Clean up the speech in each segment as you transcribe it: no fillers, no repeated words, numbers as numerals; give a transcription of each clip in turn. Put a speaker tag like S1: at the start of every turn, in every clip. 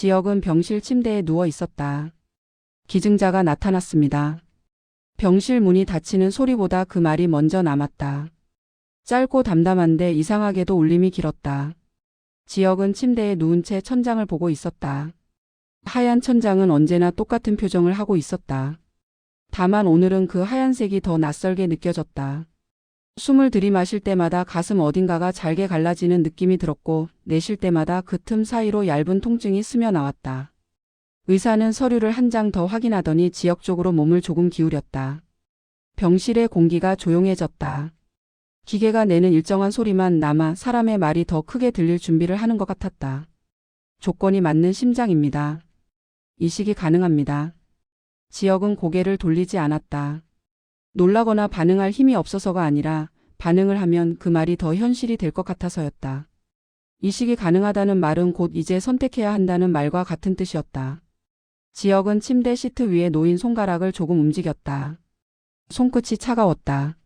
S1: 지역은 병실 침대에 누워 있었다. 기증자가 나타났습니다. 병실 문이 닫히는 소리보다 그 말이 먼저 남았다. 짧고 담담한데 이상하게도 울림이 길었다. 지역은 침대에 누운 채 천장을 보고 있었다. 하얀 천장은 언제나 똑같은 표정을 하고 있었다. 다만 오늘은 그 하얀색이 더 낯설게 느껴졌다. 숨을 들이마실 때마다 가슴 어딘가가 잘게 갈라지는 느낌이 들었고 내쉴 때마다 그 틈 사이로 얇은 통증이 스며 나왔다. 의사는 서류를 한 장 더 확인하더니 지역 쪽으로 몸을 조금 기울였다. 병실의 공기가 조용해졌다. 기계가 내는 일정한 소리만 남아 사람의 말이 더 크게 들릴 준비를 하는 것 같았다. 조건이 맞는 심장입니다. 이식이 가능합니다. 지역은 고개를 돌리지 않았다. 놀라거나 반응할 힘이 없어서가 아니라 반응을 하면 그 말이 더 현실이 될 것 같아서였다. 이식이 가능하다는 말은 곧 이제 선택해야 한다는 말과 같은 뜻이었다. 지역은 침대 시트 위에 놓인 손가락을 조금 움직였다. 손끝이 차가웠다.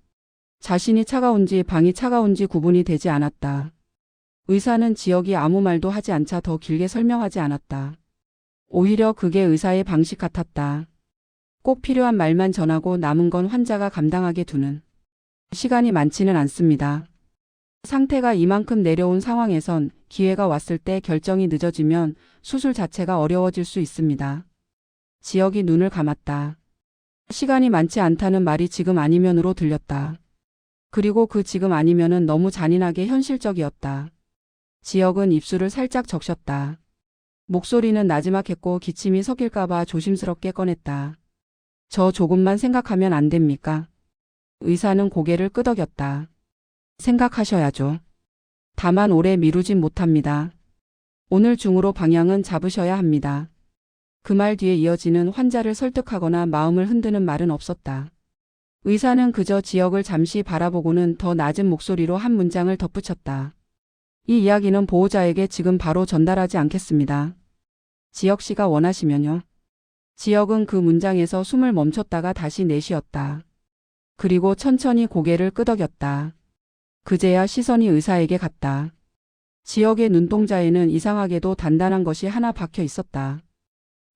S1: 자신이 차가운지 방이 차가운지 구분이 되지 않았다. 의사는 지역이 아무 말도 하지 않자 더 길게 설명하지 않았다. 오히려 그게 의사의 방식 같았다. 꼭 필요한 말만 전하고 남은 건 환자가 감당하게 두는. 시간이 많지는 않습니다. 상태가 이만큼 내려온 상황에선 기회가 왔을 때 결정이 늦어지면 수술 자체가 어려워질 수 있습니다. 지역이 눈을 감았다. 시간이 많지 않다는 말이 지금 아니면으로 들렸다. 그리고 그 지금 아니면은 너무 잔인하게 현실적이었다. 지역은 입술을 살짝 적셨다. 목소리는 나지막했고 기침이 섞일까봐 조심스럽게 꺼냈다. 저 조금만 생각하면 안 됩니까? 의사는 고개를 끄덕였다. 생각하셔야죠. 다만 오래 미루진 못합니다. 오늘 중으로 방향은 잡으셔야 합니다. 그 말 뒤에 이어지는 환자를 설득하거나 마음을 흔드는 말은 없었다. 의사는 그저 지역을 잠시 바라보고는 더 낮은 목소리로 한 문장을 덧붙였다. 이 이야기는 보호자에게 지금 바로 전달하지 않겠습니다. 지역 씨가 원하시면요. 지역은 그 문장에서 숨을 멈췄다가 다시 내쉬었다. 그리고 천천히 고개를 끄덕였다. 그제야 시선이 의사에게 갔다. 지역의 눈동자에는 이상하게도 단단한 것이 하나 박혀 있었다.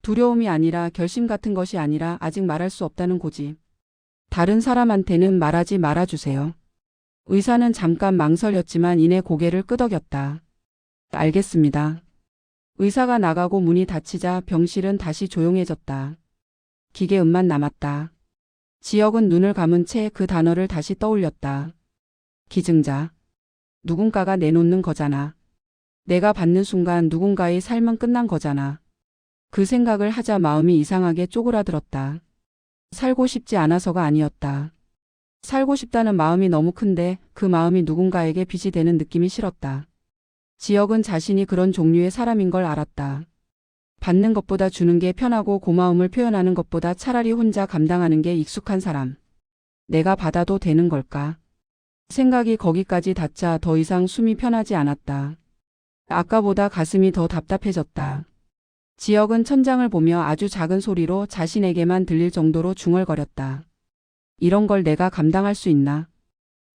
S1: 두려움이 아니라 결심 같은 것이 아니라 아직 말할 수 없다는 고집. 다른 사람한테는 말하지 말아주세요. 의사는 잠깐 망설였지만 이내 고개를 끄덕였다. 알겠습니다. 의사가 나가고 문이 닫히자 병실은 다시 조용해졌다. 기계음만 남았다. 지역은 눈을 감은 채 그 단어를 다시 떠올렸다. 기증자. 누군가가 내놓는 거잖아. 내가 받는 순간 누군가의 삶은 끝난 거잖아. 그 생각을 하자 마음이 이상하게 쪼그라들었다. 살고 싶지 않아서가 아니었다. 살고 싶다는 마음이 너무 큰데 그 마음이 누군가에게 빚이 되는 느낌이 싫었다. 지역은 자신이 그런 종류의 사람인 걸 알았다. 받는 것보다 주는 게 편하고 고마움을 표현하는 것보다 차라리 혼자 감당하는 게 익숙한 사람. 내가 받아도 되는 걸까? 생각이 거기까지 닿자 더 이상 숨이 편하지 않았다. 아까보다 가슴이 더 답답해졌다. 지역은 천장을 보며 아주 작은 소리로 자신에게만 들릴 정도로 중얼거렸다. 이런 걸 내가 감당할 수 있나?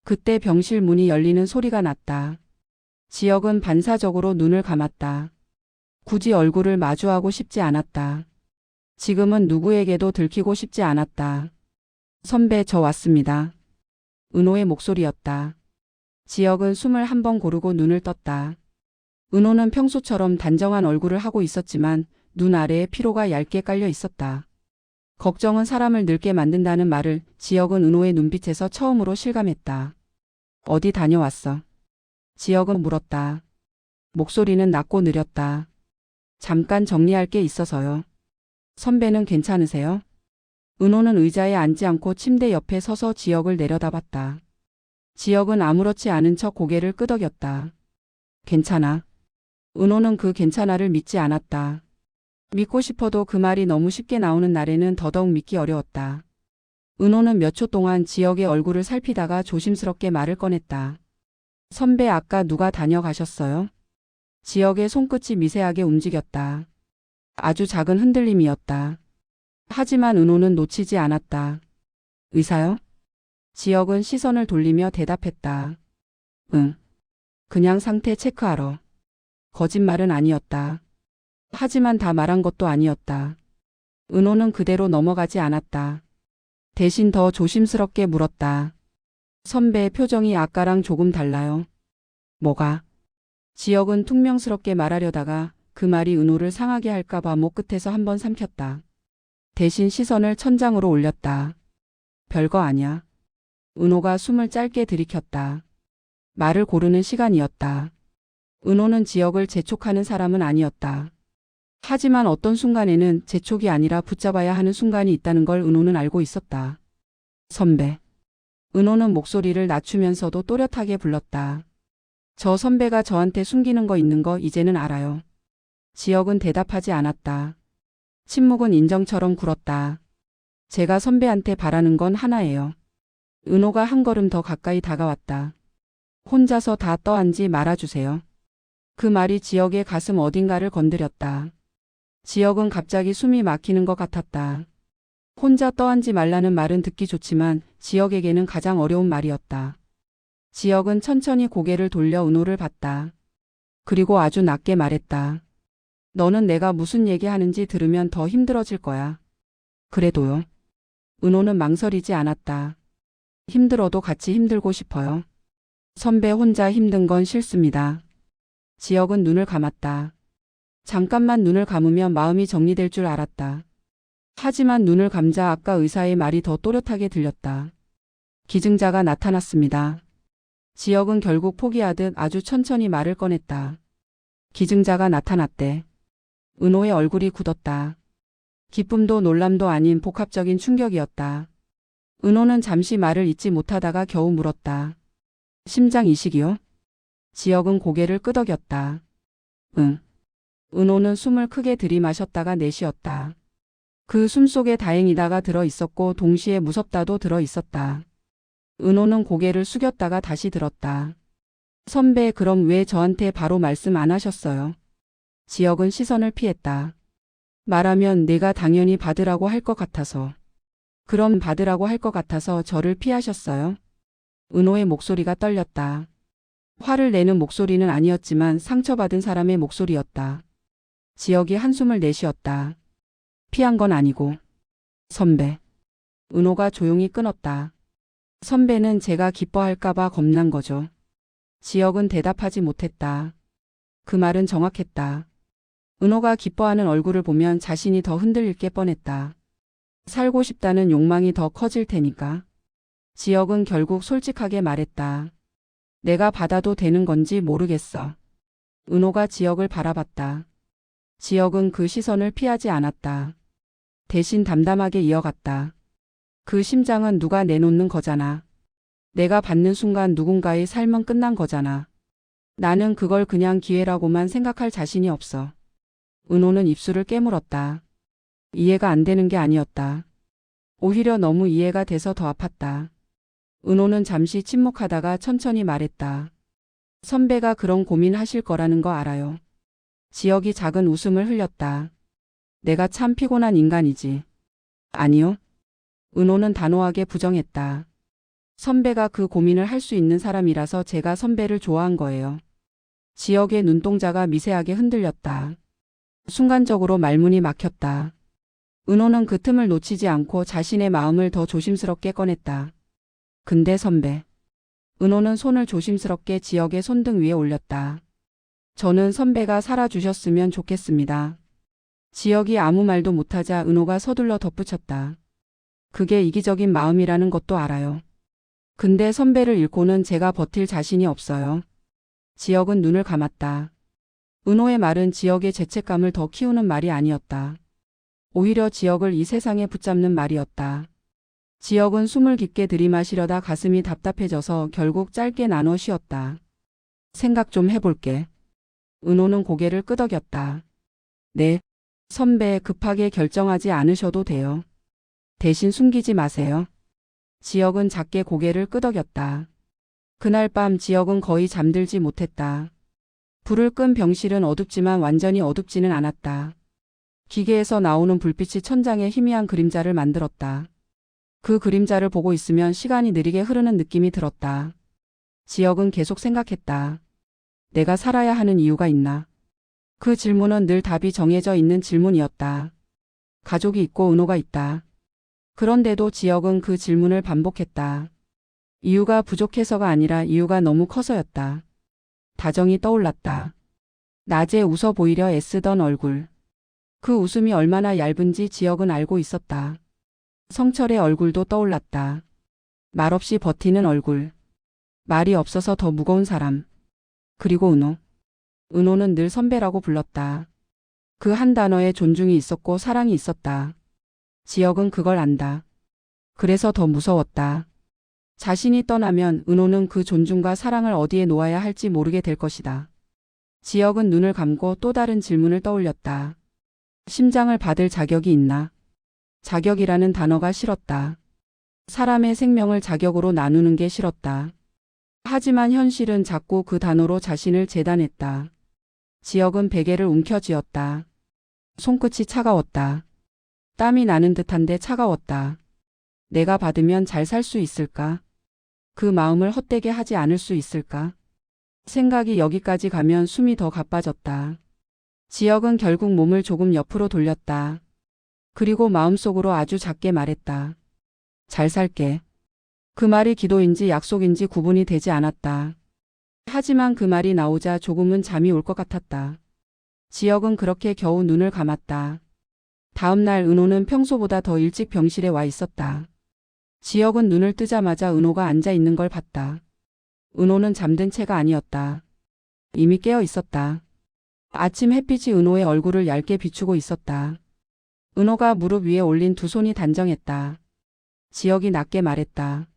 S1: 그때 병실 문이 열리는 소리가 났다. 지역은 반사적으로 눈을 감았다. 굳이 얼굴을 마주하고 싶지 않았다. 지금은 누구에게도 들키고 싶지 않았다. 선배, 저 왔습니다. 은호의 목소리였다. 지역은 숨을 한 번 고르고 눈을 떴다. 은호는 평소처럼 단정한 얼굴을 하고 있었지만 눈 아래에 피로가 얇게 깔려 있었다. 걱정은 사람을 늙게 만든다는 말을 지역은 은호의 눈빛에서 처음으로 실감했다. 어디 다녀왔어? 지역은 물었다. 목소리는 낮고 느렸다. 잠깐 정리할 게 있어서요. 선배는 괜찮으세요? 은호는 의자에 앉지 않고 침대 옆에 서서 지역을 내려다봤다. 지역은 아무렇지 않은 척 고개를 끄덕였다. 괜찮아. 은호는 그 괜찮아를 믿지 않았다. 믿고 싶어도 그 말이 너무 쉽게 나오는 날에는 더더욱 믿기 어려웠다. 은호는 몇 초 동안 지역의 얼굴을 살피다가 조심스럽게 말을 꺼냈다. 선배, 아까 누가 다녀가셨어요? 지역의 손끝이 미세하게 움직였다. 아주 작은 흔들림이었다. 하지만 은호는 놓치지 않았다. 의사요? 지역은 시선을 돌리며 대답했다. 응. 그냥 상태 체크하러. 거짓말은 아니었다. 하지만 다 말한 것도 아니었다. 은호는 그대로 넘어가지 않았다. 대신 더 조심스럽게 물었다. 선배의 표정이 아까랑 조금 달라요. 뭐가? 지혁은 퉁명스럽게 말하려다가 그 말이 은호를 상하게 할까봐 목 끝에서 한번 삼켰다. 대신 시선을 천장으로 올렸다. 별거 아냐. 은호가 숨을 짧게 들이켰다. 말을 고르는 시간이었다. 은호는 지혁을 재촉하는 사람은 아니었다. 하지만 어떤 순간에는 재촉이 아니라 붙잡아야 하는 순간이 있다는 걸 은호는 알고 있었다. 선배. 은호는 목소리를 낮추면서도 또렷하게 불렀다. 저 선배가 저한테 숨기는 거 있는 거 이제는 알아요. 지혁은 대답하지 않았다. 침묵은 인정처럼 굴었다. 제가 선배한테 바라는 건 하나예요. 은호가 한 걸음 더 가까이 다가왔다. 혼자서 다 떠안지 말아주세요. 그 말이 지혁의 가슴 어딘가를 건드렸다. 지혁은 갑자기 숨이 막히는 것 같았다. 혼자 떠안지 말라는 말은 듣기 좋지만 지혁에게는 가장 어려운 말이었다. 지혁은 천천히 고개를 돌려 은호를 봤다. 그리고 아주 낮게 말했다. 너는 내가 무슨 얘기하는지 들으면 더 힘들어질 거야. 그래도요. 은호는 망설이지 않았다. 힘들어도 같이 힘들고 싶어요. 선배 혼자 힘든 건 싫습니다. 지혁은 눈을 감았다. 잠깐만 눈을 감으면 마음이 정리될 줄 알았다. 하지만 눈을 감자 아까 의사의 말이 더 또렷하게 들렸다. 기증자가 나타났습니다. 지혁은 결국 포기하듯 아주 천천히 말을 꺼냈다. 기증자가 나타났대. 은호의 얼굴이 굳었다. 기쁨도 놀람도 아닌 복합적인 충격이었다. 은호는 잠시 말을 잇지 못하다가 겨우 물었다. 심장 이식이요? 지혁은 고개를 끄덕였다. 응. 은호는 숨을 크게 들이마셨다가 내쉬었다. 그 숨속에 다행이다가 들어있었고 동시에 무섭다도 들어있었다. 은호는 고개를 숙였다가 다시 들었다. 선배, 그럼 왜 저한테 바로 말씀 안 하셨어요? 지혁은 시선을 피했다. 말하면 내가 당연히 받으라고 할 것 같아서. 그럼 받으라고 할 것 같아서 저를 피하셨어요? 은호의 목소리가 떨렸다. 화를 내는 목소리는 아니었지만 상처받은 사람의 목소리였다. 지혁이 한숨을 내쉬었다. 피한 건 아니고. 선배. 은호가 조용히 끊었다. 선배는 제가 기뻐할까봐 겁난 거죠. 지혁은 대답하지 못했다. 그 말은 정확했다. 은호가 기뻐하는 얼굴을 보면 자신이 더 흔들릴 게 뻔했다. 살고 싶다는 욕망이 더 커질 테니까. 지혁은 결국 솔직하게 말했다. 내가 받아도 되는 건지 모르겠어. 은호가 지혁을 바라봤다. 지혁은 그 시선을 피하지 않았다. 대신 담담하게 이어갔다. 그 심장은 누가 내놓는 거잖아. 내가 받는 순간 누군가의 삶은 끝난 거잖아. 나는 그걸 그냥 기회라고만 생각할 자신이 없어. 은호는 입술을 깨물었다. 이해가 안 되는 게 아니었다. 오히려 너무 이해가 돼서 더 아팠다. 은호는 잠시 침묵하다가 천천히 말했다. 선배가 그런 고민하실 거라는 거 알아요. 지혁이 작은 웃음을 흘렸다. 내가 참 피곤한 인간이지. 아니요. 은호는 단호하게 부정했다. 선배가 그 고민을 할 수 있는 사람이라서 제가 선배를 좋아한 거예요. 지혁의 눈동자가 미세하게 흔들렸다. 순간적으로 말문이 막혔다. 은호는 그 틈을 놓치지 않고 자신의 마음을 더 조심스럽게 꺼냈다. 근데 선배. 은호는 손을 조심스럽게 지혁의 손등 위에 올렸다. 저는 선배가 살아주셨으면 좋겠습니다. 지혁이 아무 말도 못하자 은호가 서둘러 덧붙였다. 그게 이기적인 마음이라는 것도 알아요. 근데 선배를 잃고는 제가 버틸 자신이 없어요. 지혁은 눈을 감았다. 은호의 말은 지혁의 죄책감을 더 키우는 말이 아니었다. 오히려 지혁을 이 세상에 붙잡는 말이었다. 지혁은 숨을 깊게 들이마시려다 가슴이 답답해져서 결국 짧게 나눠 쉬었다. 생각 좀 해볼게. 은호는 고개를 끄덕였다. 네, 선배, 급하게 결정하지 않으셔도 돼요. 대신 숨기지 마세요. 지혁은 작게 고개를 끄덕였다. 그날 밤 지혁은 거의 잠들지 못했다. 불을 끈 병실은 어둡지만 완전히 어둡지는 않았다. 기계에서 나오는 불빛이 천장에 희미한 그림자를 만들었다. 그 그림자를 보고 있으면 시간이 느리게 흐르는 느낌이 들었다. 지혁은 계속 생각했다. 내가 살아야 하는 이유가 있나? 그 질문은 늘 답이 정해져 있는 질문이었다. 가족이 있고 은호가 있다. 그런데도 지혁은 그 질문을 반복했다. 이유가 부족해서가 아니라 이유가 너무 커서였다. 다정이 떠올랐다. 낮에 웃어 보이려 애쓰던 얼굴. 그 웃음이 얼마나 얇은지 지혁은 알고 있었다. 성철의 얼굴도 떠올랐다. 말없이 버티는 얼굴. 말이 없어서 더 무거운 사람. 그리고 은호. 은호는 늘 선배라고 불렀다. 그 한 단어에 존중이 있었고 사랑이 있었다. 지혁은 그걸 안다. 그래서 더 무서웠다. 자신이 떠나면 은호는 그 존중과 사랑을 어디에 놓아야 할지 모르게 될 것이다. 지혁은 눈을 감고 또 다른 질문을 떠올렸다. 심장을 받을 자격이 있나? 자격이라는 단어가 싫었다. 사람의 생명을 자격으로 나누는 게 싫었다. 하지만 현실은 자꾸 그 단어로 자신을 재단했다. 지혁은 베개를 움켜쥐었다. 손끝이 차가웠다. 땀이 나는 듯한데 차가웠다. 내가 받으면 잘 살 수 있을까? 그 마음을 헛되게 하지 않을 수 있을까? 생각이 여기까지 가면 숨이 더 가빠졌다. 지혁은 결국 몸을 조금 옆으로 돌렸다. 그리고 마음속으로 아주 작게 말했다. 잘 살게. 그 말이 기도인지 약속인지 구분이 되지 않았다. 하지만 그 말이 나오자 조금은 잠이 올 것 같았다. 지혁은 그렇게 겨우 눈을 감았다. 다음 날 은호는 평소보다 더 일찍 병실에 와 있었다. 지혁은 눈을 뜨자마자 은호가 앉아 있는 걸 봤다. 은호는 잠든 채가 아니었다. 이미 깨어 있었다. 아침 햇빛이 은호의 얼굴을 얇게 비추고 있었다. 은호가 무릎 위에 올린 두 손이 단정했다. 지혁이 낮게 말했다.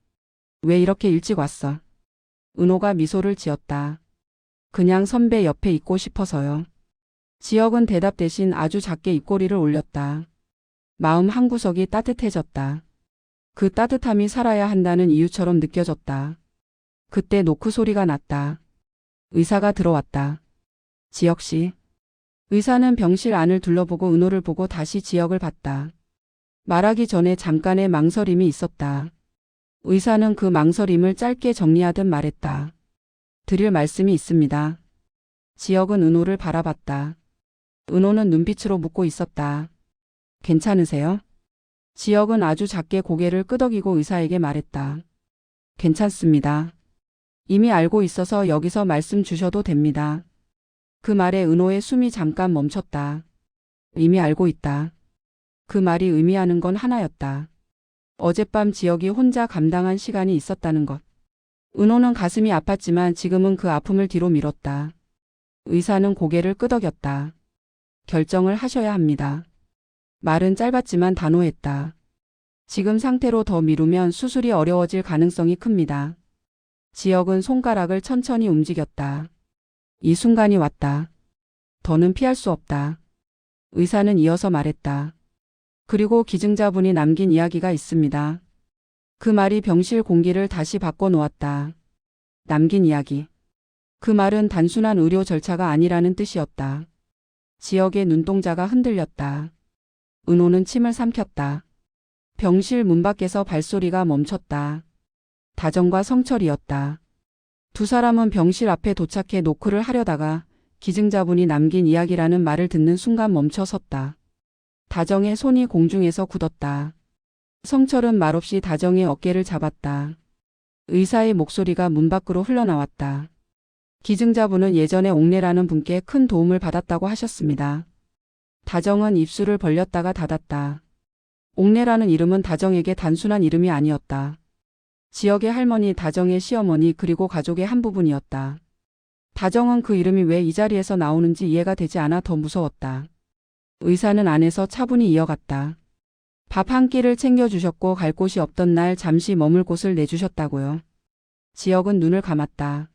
S1: 왜 이렇게 일찍 왔어? 은호가 미소를 지었다. 그냥 선배 옆에 있고 싶어서요. 지혁은 대답 대신 아주 작게 입꼬리를 올렸다. 마음 한구석이 따뜻해졌다. 그 따뜻함이 살아야 한다는 이유처럼 느껴졌다. 그때 노크 소리가 났다. 의사가 들어왔다. 지혁 씨. 의사는 병실 안을 둘러보고 은호를 보고 다시 지혁을 봤다. 말하기 전에 잠깐의 망설임이 있었다. 의사는 그 망설임을 짧게 정리하듯 말했다. 드릴 말씀이 있습니다. 지혁은 은호를 바라봤다. 은호는 눈빛으로 묻고 있었다. 괜찮으세요? 지혁은 아주 작게 고개를 끄덕이고 의사에게 말했다. 괜찮습니다. 이미 알고 있어서 여기서 말씀 주셔도 됩니다. 그 말에 은호의 숨이 잠깐 멈췄다. 이미 알고 있다. 그 말이 의미하는 건 하나였다. 어젯밤 지혁이 혼자 감당한 시간이 있었다는 것. 은호는 가슴이 아팠지만 지금은 그 아픔을 뒤로 미뤘다. 의사는 고개를 끄덕였다. 결정을 하셔야 합니다. 말은 짧았지만 단호했다. 지금 상태로 더 미루면 수술이 어려워질 가능성이 큽니다. 지혁은 손가락을 천천히 움직였다. 이 순간이 왔다. 더는 피할 수 없다. 의사는 이어서 말했다. 그리고 기증자분이 남긴 이야기가 있습니다. 그 말이 병실 공기를 다시 바꿔놓았다. 남긴 이야기. 그 말은 단순한 의료 절차가 아니라는 뜻이었다. 지혁의 눈동자가 흔들렸다. 은호는 침을 삼켰다. 병실 문 밖에서 발소리가 멈췄다. 다정과 성철이었다. 두 사람은 병실 앞에 도착해 노크를 하려다가 기증자분이 남긴 이야기라는 말을 듣는 순간 멈춰 섰다. 다정의 손이 공중에서 굳었다. 성철은 말없이 다정의 어깨를 잡았다. 의사의 목소리가 문 밖으로 흘러나왔다. 기증자분은 예전에 옥내라는 분께 큰 도움을 받았다고 하셨습니다. 다정은 입술을 벌렸다가 닫았다. 옥내라는 이름은 다정에게 단순한 이름이 아니었다. 지역의 할머니, 다정의 시어머니, 그리고 가족의 한 부분이었다. 다정은 그 이름이 왜 이 자리에서 나오는지 이해가 되지 않아 더 무서웠다. 의사는 안에서 차분히 이어갔다. 밥 한 끼를 챙겨주셨고 갈 곳이 없던 날 잠시 머물 곳을 내주셨다고요. 지역은 눈을 감았다.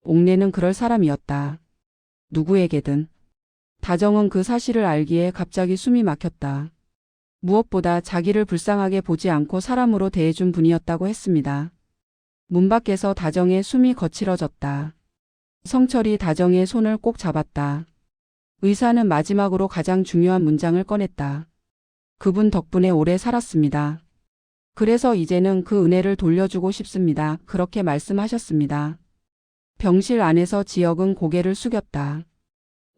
S1: 옥내는 그럴 사람이었다. 누구에게든. 다정은 그 사실을 알기에 갑자기 숨이 막혔다. 무엇보다 자기를 불쌍하게 보지 않고 사람으로 대해준 분이었다고 했습니다. 문 밖에서 다정의 숨이 거칠어졌다. 성철이 다정의 손을 꼭 잡았다. 의사는 마지막으로 가장 중요한 문장을 꺼냈다. 그분 덕분에 오래 살았습니다. 그래서 이제는 그 은혜를 돌려주고 싶습니다. 그렇게 말씀하셨습니다. 병실 안에서 지혁은 고개를 숙였다.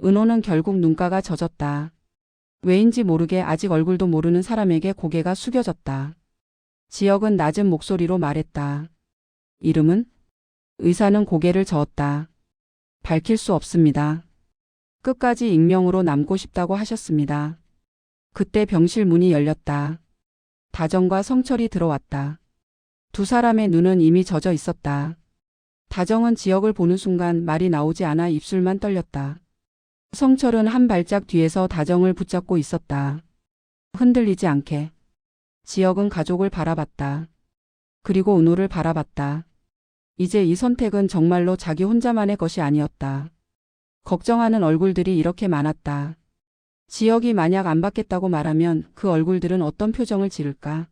S1: 은호는 결국 눈가가 젖었다. 왜인지 모르게 아직 얼굴도 모르는 사람에게 고개가 숙여졌다. 지혁은 낮은 목소리로 말했다. 이름은? 의사는 고개를 저었다. 밝힐 수 없습니다. 끝까지 익명으로 남고 싶다고 하셨습니다. 그때 병실 문이 열렸다. 다정과 성철이 들어왔다. 두 사람의 눈은 이미 젖어 있었다. 다정은 지혁을 보는 순간 말이 나오지 않아 입술만 떨렸다. 성철은 한 발짝 뒤에서 다정을 붙잡고 있었다. 흔들리지 않게. 지혁은 가족을 바라봤다. 그리고 은호를 바라봤다. 이제 이 선택은 정말로 자기 혼자만의 것이 아니었다. 걱정하는 얼굴들이 이렇게 많았다. 지혁이 만약 안 받겠다고 말하면 그 얼굴들은 어떤 표정을 지을까?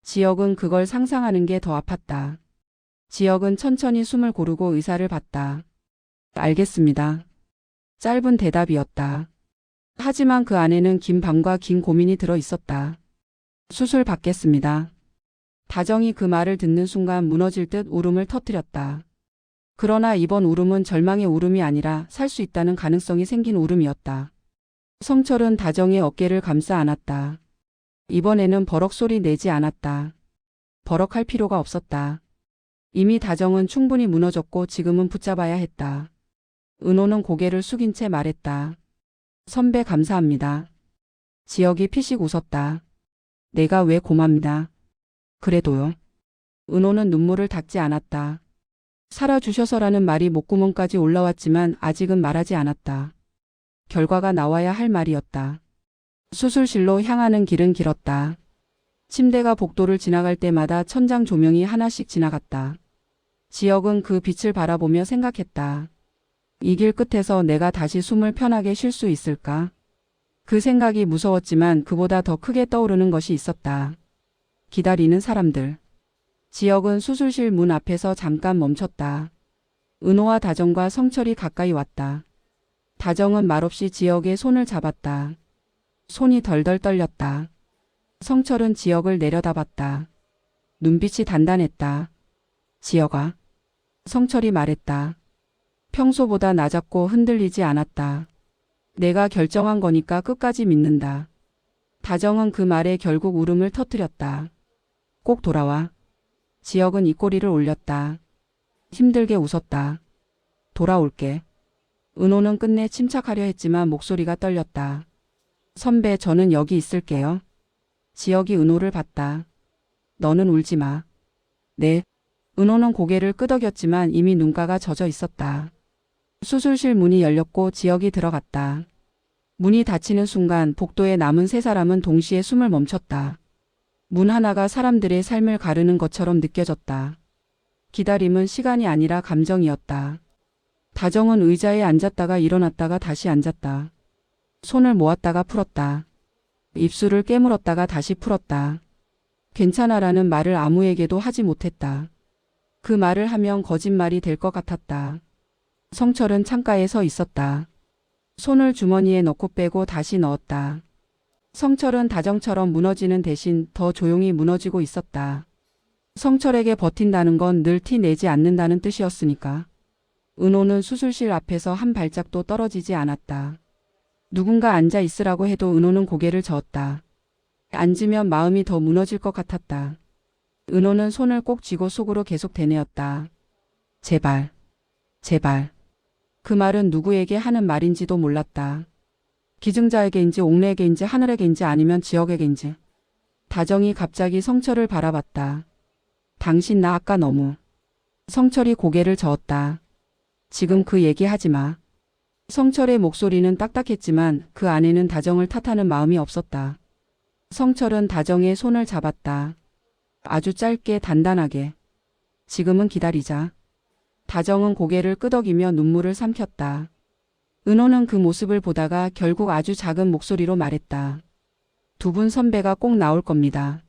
S1: 지혁은 그걸 상상하는 게 더 아팠다. 지혁은 천천히 숨을 고르고 의사를 봤다. 알겠습니다. 짧은 대답이었다. 하지만 그 안에는 긴 밤과 긴 고민이 들어 있었다. 수술 받겠습니다. 다정이 그 말을 듣는 순간 무너질 듯 울음을 터뜨렸다. 그러나 이번 울음은 절망의 울음이 아니라 살 수 있다는 가능성이 생긴 울음이었다. 성철은 다정의 어깨를 감싸 안았다. 이번에는 버럭 소리 내지 않았다. 버럭할 필요가 없었다. 이미 다정은 충분히 무너졌고 지금은 붙잡아야 했다. 은호는 고개를 숙인 채 말했다. 선배 감사합니다. 지혁이 피식 웃었다. 내가 왜 고맙니다. 그래도요. 은호는 눈물을 닦지 않았다. 살아주셔서라는 말이 목구멍까지 올라왔지만 아직은 말하지 않았다. 결과가 나와야 할 말이었다. 수술실로 향하는 길은 길었다. 침대가 복도를 지나갈 때마다 천장 조명이 하나씩 지나갔다. 지혁은 그 빛을 바라보며 생각했다. 이 길 끝에서 내가 다시 숨을 편하게 쉴 수 있을까? 그 생각이 무서웠지만 그보다 더 크게 떠오르는 것이 있었다. 기다리는 사람들. 지혁은 수술실 문 앞에서 잠깐 멈췄다. 은호와 다정과 성철이 가까이 왔다. 다정은 말없이 지혁의 손을 잡았다. 손이 덜덜 떨렸다. 성철은 지혁을 내려다봤다. 눈빛이 단단했다. 지혁아. 성철이 말했다. 평소보다 낮았고 흔들리지 않았다. 내가 결정한 거니까 끝까지 믿는다. 다정은 그 말에 결국 울음을 터뜨렸다. 꼭 돌아와. 지혁은 입꼬리를 올렸다. 힘들게 웃었다. 돌아올게. 은호는 끝내 침착하려 했지만 목소리가 떨렸다. 선배, 저는 여기 있을게요. 지혁이 은호를 봤다. 너는 울지 마. 네. 은호는 고개를 끄덕였지만 이미 눈가가 젖어 있었다. 수술실 문이 열렸고 지혁이 들어갔다. 문이 닫히는 순간 복도에 남은 세 사람은 동시에 숨을 멈췄다. 문 하나가 사람들의 삶을 가르는 것처럼 느껴졌다. 기다림은 시간이 아니라 감정이었다. 다정은 의자에 앉았다가 일어났다가 다시 앉았다. 손을 모았다가 풀었다. 입술을 깨물었다가 다시 풀었다. 괜찮아라는 말을 아무에게도 하지 못했다. 그 말을 하면 거짓말이 될 것 같았다. 성철은 창가에 서 있었다. 손을 주머니에 넣고 빼고 다시 넣었다. 성철은 다정처럼 무너지는 대신 더 조용히 무너지고 있었다. 성철에게 버틴다는 건 늘 티 내지 않는다는 뜻이었으니까. 은호는 수술실 앞에서 한 발짝도 떨어지지 않았다. 누군가 앉아 있으라고 해도 은호는 고개를 저었다. 앉으면 마음이 더 무너질 것 같았다. 은호는 손을 꼭 쥐고 속으로 계속 되뇌었다. 제발, 제발. 그 말은 누구에게 하는 말인지도 몰랐다. 기증자에게인지 옥내에게인지 하늘에게인지 아니면 지역에게인지. 다정이 갑자기 성철을 바라봤다. 당신 나 아까 너무. 성철이 고개를 저었다. 지금 그 얘기 하지 마. 성철의 목소리는 딱딱했지만 그 안에는 다정을 탓하는 마음이 없었다. 성철은 다정의 손을 잡았다. 아주 짧게 단단하게. 지금은 기다리자. 다정은 고개를 끄덕이며 눈물을 삼켰다. 은호는 그 모습을 보다가 결국 아주 작은 목소리로 말했다. 두 분 선배가 꼭 나올 겁니다.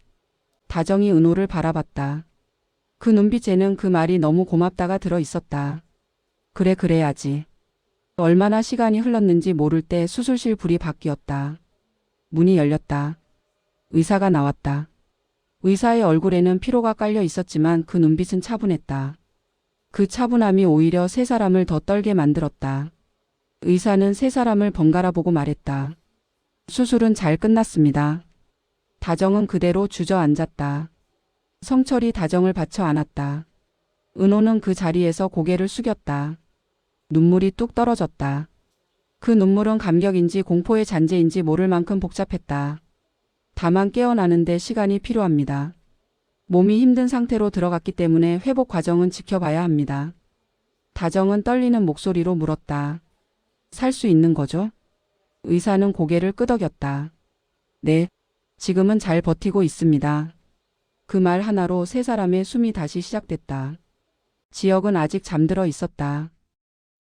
S1: 다정이 은호를 바라봤다. 그 눈빛에는 그 말이 너무 고맙다가 들어 있었다. 그래 그래야지. 얼마나 시간이 흘렀는지 모를 때 수술실 불이 바뀌었다. 문이 열렸다. 의사가 나왔다. 의사의 얼굴에는 피로가 깔려 있었지만 그 눈빛은 차분했다. 그 차분함이 오히려 세 사람을 더 떨게 만들었다. 의사는 세 사람을 번갈아 보고 말했다. 수술은 잘 끝났습니다. 다정은 그대로 주저앉았다. 성철이 다정을 받쳐 안았다. 은호는 그 자리에서 고개를 숙였다. 눈물이 뚝 떨어졌다. 그 눈물은 감격인지 공포의 잔재인지 모를 만큼 복잡했다. 다만 깨어나는데 시간이 필요합니다. 몸이 힘든 상태로 들어갔기 때문에 회복 과정은 지켜봐야 합니다. 다정은 떨리는 목소리로 물었다. 살 수 있는 거죠? 의사는 고개를 끄덕였다. 네, 지금은 잘 버티고 있습니다. 그 말 하나로 세 사람의 숨이 다시 시작됐다. 지역은 아직 잠들어 있었다.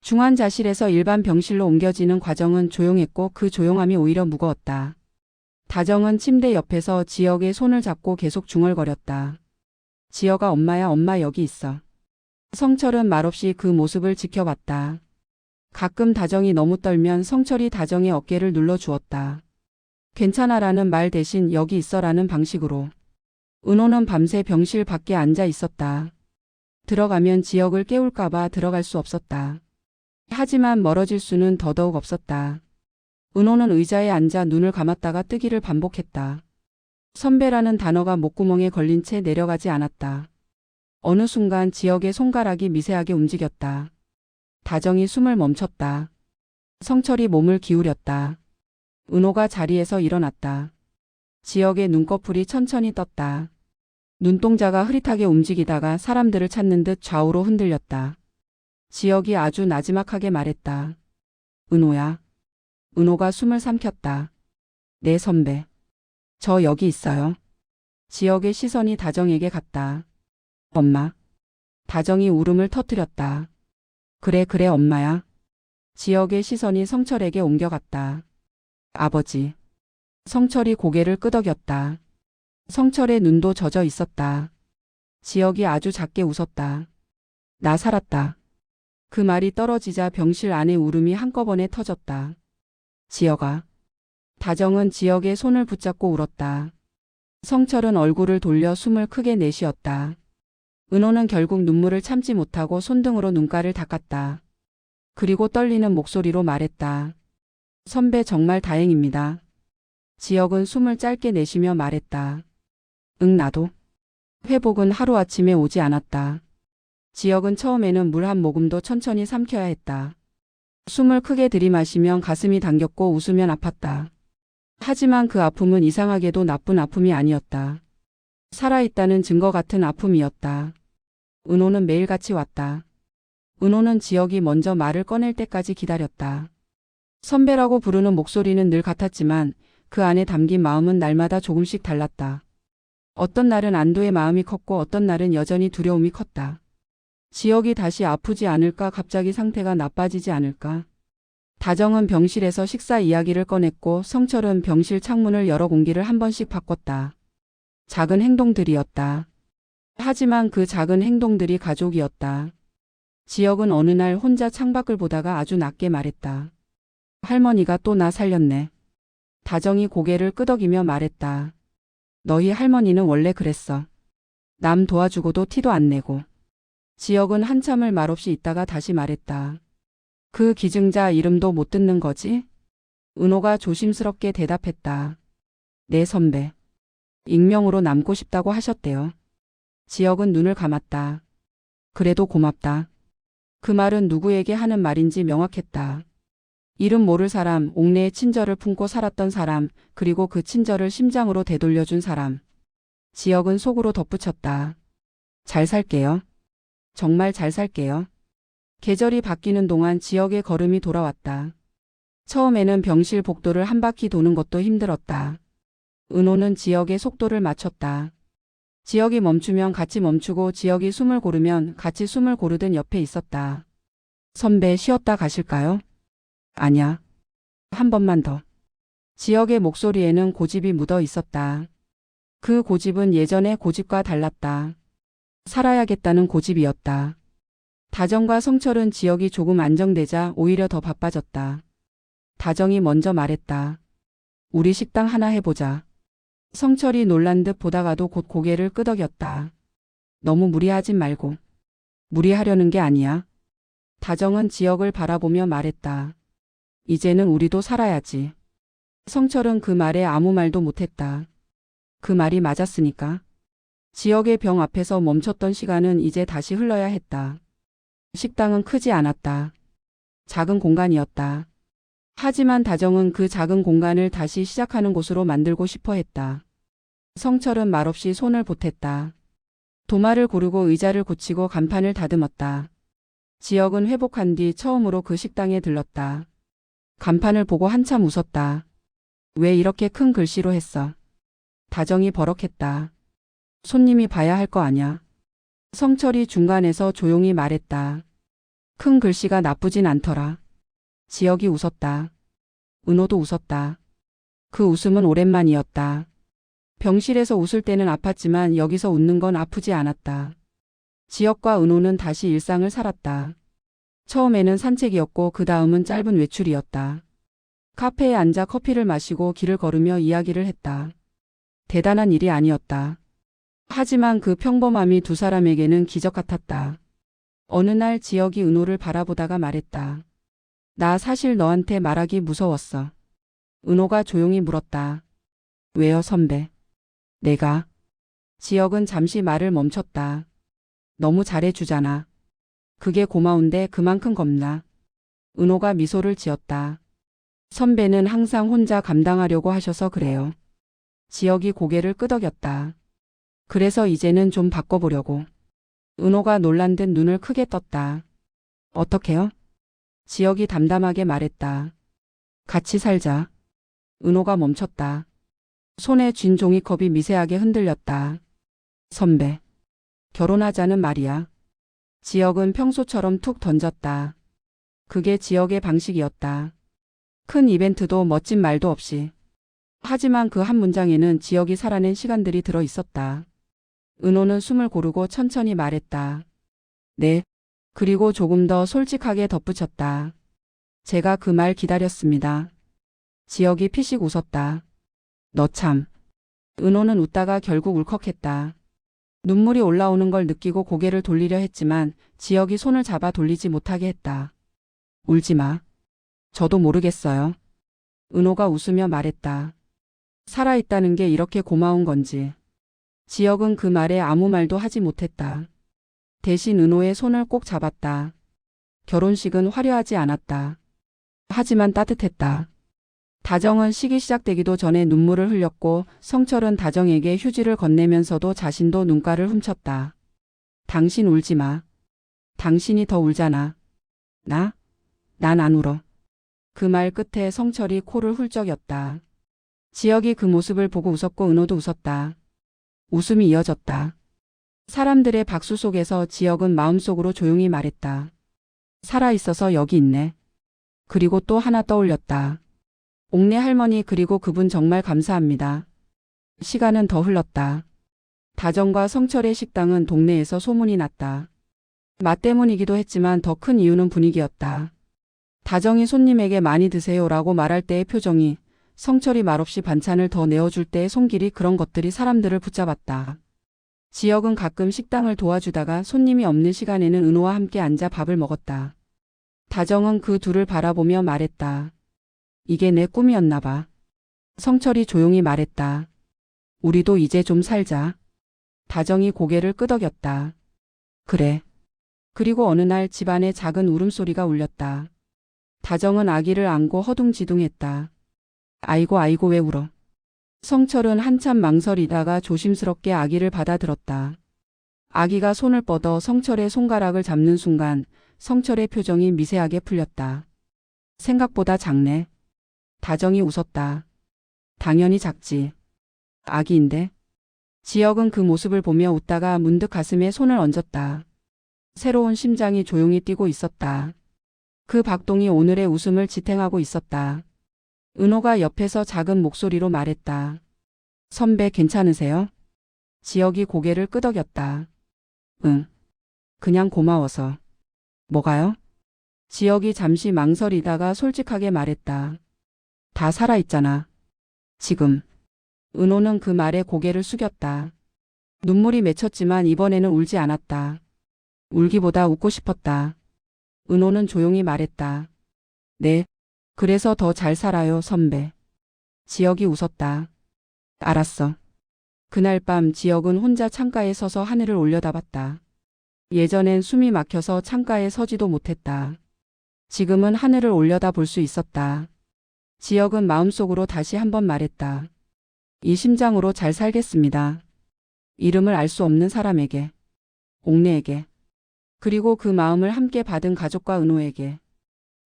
S1: 중환자실에서 일반 병실로 옮겨지는 과정은 조용했고 그 조용함이 오히려 무거웠다. 다정은 침대 옆에서 지역의 손을 잡고 계속 중얼거렸다. 지역아, 엄마야, 엄마 여기 있어. 성철은 말없이 그 모습을 지켜봤다. 가끔 다정이 너무 떨면 성철이 다정의 어깨를 눌러주었다. 괜찮아라는 말 대신 여기 있어라는 방식으로. 은호는 밤새 병실 밖에 앉아 있었다. 들어가면 지역을 깨울까봐 들어갈 수 없었다. 하지만 멀어질 수는 더더욱 없었다. 은호는 의자에 앉아 눈을 감았다가 뜨기를 반복했다. 선배라는 단어가 목구멍에 걸린 채 내려가지 않았다. 어느 순간 지역의 손가락이 미세하게 움직였다. 다정이 숨을 멈췄다. 성철이 몸을 기울였다. 은호가 자리에서 일어났다. 지역의 눈꺼풀이 천천히 떴다. 눈동자가 흐릿하게 움직이다가 사람들을 찾는 듯 좌우로 흔들렸다. 지역이 아주 나지막하게 말했다. 은호야. 은호가 숨을 삼켰다. 네 선배. 저 여기 있어요. 지역의 시선이 다정에게 갔다. 엄마. 다정이 울음을 터뜨렸다. 그래 그래 엄마야. 지역의 시선이 성철에게 옮겨갔다. 아버지. 성철이 고개를 끄덕였다. 성철의 눈도 젖어 있었다. 지역이 아주 작게 웃었다. 나 살았다. 그 말이 떨어지자 병실 안의 울음이 한꺼번에 터졌다. 지역아. 다정은 지역의 손을 붙잡고 울었다. 성철은 얼굴을 돌려 숨을 크게 내쉬었다. 은호는 결국 눈물을 참지 못하고 손등으로 눈가를 닦았다. 그리고 떨리는 목소리로 말했다. 선배 정말 다행입니다. 지역은 숨을 짧게 내쉬며 말했다. 응 나도. 회복은 하루아침에 오지 않았다. 지역은 처음에는 물 한 모금도 천천히 삼켜야 했다. 숨을 크게 들이마시면 가슴이 당겼고 웃으면 아팠다. 하지만 그 아픔은 이상하게도 나쁜 아픔이 아니었다. 살아있다는 증거 같은 아픔이었다. 은호는 매일같이 왔다. 은호는 지역이 먼저 말을 꺼낼 때까지 기다렸다. 선배라고 부르는 목소리는 늘 같았지만 그 안에 담긴 마음은 날마다 조금씩 달랐다. 어떤 날은 안도의 마음이 컸고 어떤 날은 여전히 두려움이 컸다. 지역이 다시 아프지 않을까, 갑자기 상태가 나빠지지 않을까. 다정은 병실에서 식사 이야기를 꺼냈고 성철은 병실 창문을 열어 공기를 한 번씩 바꿨다. 작은 행동들이었다. 하지만 그 작은 행동들이 가족이었다. 지역은 어느 날 혼자 창밖을 보다가 아주 낮게 말했다. 할머니가 또 나 살렸네. 다정이 고개를 끄덕이며 말했다. 너희 할머니는 원래 그랬어. 남 도와주고도 티도 안 내고. 지역은 한참을 말없이 있다가 다시 말했다. 그 기증자 이름도 못 듣는 거지? 은호가 조심스럽게 대답했다. 네 선배. 익명으로 남고 싶다고 하셨대요. 지역은 눈을 감았다. 그래도 고맙다. 그 말은 누구에게 하는 말인지 명확했다. 이름 모를 사람, 옥내의 친절을 품고 살았던 사람, 그리고 그 친절을 심장으로 되돌려준 사람. 지역은 속으로 덧붙였다. 잘 살게요. 정말 잘 살게요. 계절이 바뀌는 동안 지역의 걸음이 돌아왔다. 처음에는 병실 복도를 한 바퀴 도는 것도 힘들었다. 은호는 지역의 속도를 맞췄다. 지역이 멈추면 같이 멈추고 지역이 숨을 고르면 같이 숨을 고르듯 옆에 있었다. 선배 쉬었다 가실까요? 아냐. 한 번만 더. 지역의 목소리에는 고집이 묻어 있었다. 그 고집은 예전의 고집과 달랐다. 살아야겠다는 고집이었다. 다정과 성철은 지역이 조금 안정되자 오히려 더 바빠졌다. 다정이 먼저 말했다. 우리 식당 하나 해보자. 성철이 놀란 듯 보다가도 곧 고개를 끄덕였다. 너무 무리하진 말고. 무리하려는 게 아니야. 다정은 지역을 바라보며 말했다. 이제는 우리도 살아야지. 성철은 그 말에 아무 말도 못했다. 그 말이 맞았으니까. 지역의 병 앞에서 멈췄던 시간은 이제 다시 흘러야 했다. 식당은 크지 않았다. 작은 공간이었다. 하지만 다정은 그 작은 공간을 다시 시작하는 곳으로 만들고 싶어 했다. 성철은 말없이 손을 보탰다. 도마를 고르고 의자를 고치고 간판을 다듬었다. 지역은 회복한 뒤 처음으로 그 식당에 들렀다. 간판을 보고 한참 웃었다. 왜 이렇게 큰 글씨로 했어? 다정이 버럭했다. 손님이 봐야 할 거 아냐. 성철이 중간에서 조용히 말했다. 큰 글씨가 나쁘진 않더라. 지역이 웃었다. 은호도 웃었다. 그 웃음은 오랜만이었다. 병실에서 웃을 때는 아팠지만 여기서 웃는 건 아프지 않았다. 지역과 은호는 다시 일상을 살았다. 처음에는 산책이었고 그 다음은 짧은 외출이었다. 카페에 앉아 커피를 마시고 길을 걸으며 이야기를 했다. 대단한 일이 아니었다. 하지만 그 평범함이 두 사람에게는 기적 같았다. 어느 날 지역이 은호를 바라보다가 말했다. 나 사실 너한테 말하기 무서웠어. 은호가 조용히 물었다. 왜요, 선배? 내가. 지역은 잠시 말을 멈췄다. 너무 잘해주잖아. 그게 고마운데 그만큼 겁나. 은호가 미소를 지었다. 선배는 항상 혼자 감당하려고 하셔서 그래요. 지역이 고개를 끄덕였다. 그래서 이제는 좀 바꿔보려고. 은호가 놀란 듯 눈을 크게 떴다. 어떻게요? 지역이 담담하게 말했다. 같이 살자. 은호가 멈췄다. 손에 쥔 종이컵이 미세하게 흔들렸다. 선배. 결혼하자는 말이야. 지역은 평소처럼 툭 던졌다. 그게 지역의 방식이었다. 큰 이벤트도 멋진 말도 없이. 하지만 그 한 문장에는 지역이 살아낸 시간들이 들어 있었다. 은호는 숨을 고르고 천천히 말했다. 네. 그리고 조금 더 솔직하게 덧붙였다. 제가 그 말 기다렸습니다. 지역이 피식 웃었다. 너 참. 은호는 웃다가 결국 울컥했다. 눈물이 올라오는 걸 느끼고 고개를 돌리려 했지만 지역이 손을 잡아 돌리지 못하게 했다. 울지 마. 저도 모르겠어요. 은호가 웃으며 말했다. 살아있다는 게 이렇게 고마운 건지. 지역은 그 말에 아무 말도 하지 못했다. 대신 은호의 손을 꼭 잡았다. 결혼식은 화려하지 않았다. 하지만 따뜻했다. 다정은 식이 시작되기도 전에 눈물을 흘렸고 성철은 다정에게 휴지를 건네면서도 자신도 눈가를 훔쳤다. 당신 울지 마. 당신이 더 울잖아. 나? 난 안 울어. 그 말 끝에 성철이 코를 훌쩍였다. 지역이 그 모습을 보고 웃었고 은호도 웃었다. 웃음이 이어졌다. 사람들의 박수 속에서 지역은 마음속으로 조용히 말했다. 살아있어서 여기 있네. 그리고 또 하나 떠올렸다. 옥내 할머니 그리고 그분 정말 감사합니다. 시간은 더 흘렀다. 다정과 성철의 식당은 동네에서 소문이 났다. 맛 때문이기도 했지만 더 큰 이유는 분위기였다. 다정이 손님에게 많이 드세요라고 말할 때의 표정이, 성철이 말없이 반찬을 더 내어줄 때의 손길이, 그런 것들이 사람들을 붙잡았다. 지역은 가끔 식당을 도와주다가 손님이 없는 시간에는 은호와 함께 앉아 밥을 먹었다. 다정은 그 둘을 바라보며 말했다. 이게 내 꿈이었나 봐. 성철이 조용히 말했다. 우리도 이제 좀 살자. 다정이 고개를 끄덕였다. 그래. 그리고 어느 날 집안에 작은 울음소리가 울렸다. 다정은 아기를 안고 허둥지둥했다. 아이고 아이고 왜 울어. 성철은 한참 망설이다가 조심스럽게 아기를 받아들었다. 아기가 손을 뻗어 성철의 손가락을 잡는 순간 성철의 표정이 미세하게 풀렸다. 생각보다 작네. 다정이 웃었다. 당연히 작지. 아기인데. 지역은 그 모습을 보며 웃다가 문득 가슴에 손을 얹었다. 새로운 심장이 조용히 뛰고 있었다. 그 박동이 오늘의 웃음을 지탱하고 있었다. 은호가 옆에서 작은 목소리로 말했다. 선배 괜찮으세요? 지역이 고개를 끄덕였다. 응. 그냥 고마워서. 뭐가요? 지역이 잠시 망설이다가 솔직하게 말했다. 다 살아있잖아. 지금. 은호는 그 말에 고개를 숙였다. 눈물이 맺혔지만 이번에는 울지 않았다. 울기보다 웃고 싶었다. 은호는 조용히 말했다. 네. 그래서 더 잘 살아요, 선배. 지혁이 웃었다. 알았어. 그날 밤 지혁은 혼자 창가에 서서 하늘을 올려다봤다. 예전엔 숨이 막혀서 창가에 서지도 못했다. 지금은 하늘을 올려다 볼 수 있었다. 지혁은 마음속으로 다시 한번 말했다. 이 심장으로 잘 살겠습니다. 이름을 알 수 없는 사람에게, 옥내에게, 그리고 그 마음을 함께 받은 가족과 은호에게.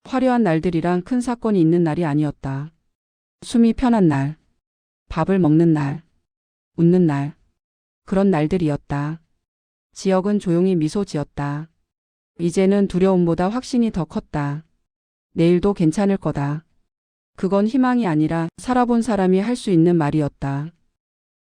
S1: 화려한 날들이란 큰 사건이 있는 날이 아니었다. 숨이 편한 날, 밥을 먹는 날, 웃는 날, 그런 날들이었다. 지혁은 조용히 미소 지었다. 이제는 두려움보다 확신이 더 컸다. 내일도 괜찮을 거다. 그건 희망이 아니라 살아본 사람이 할 수 있는 말이었다.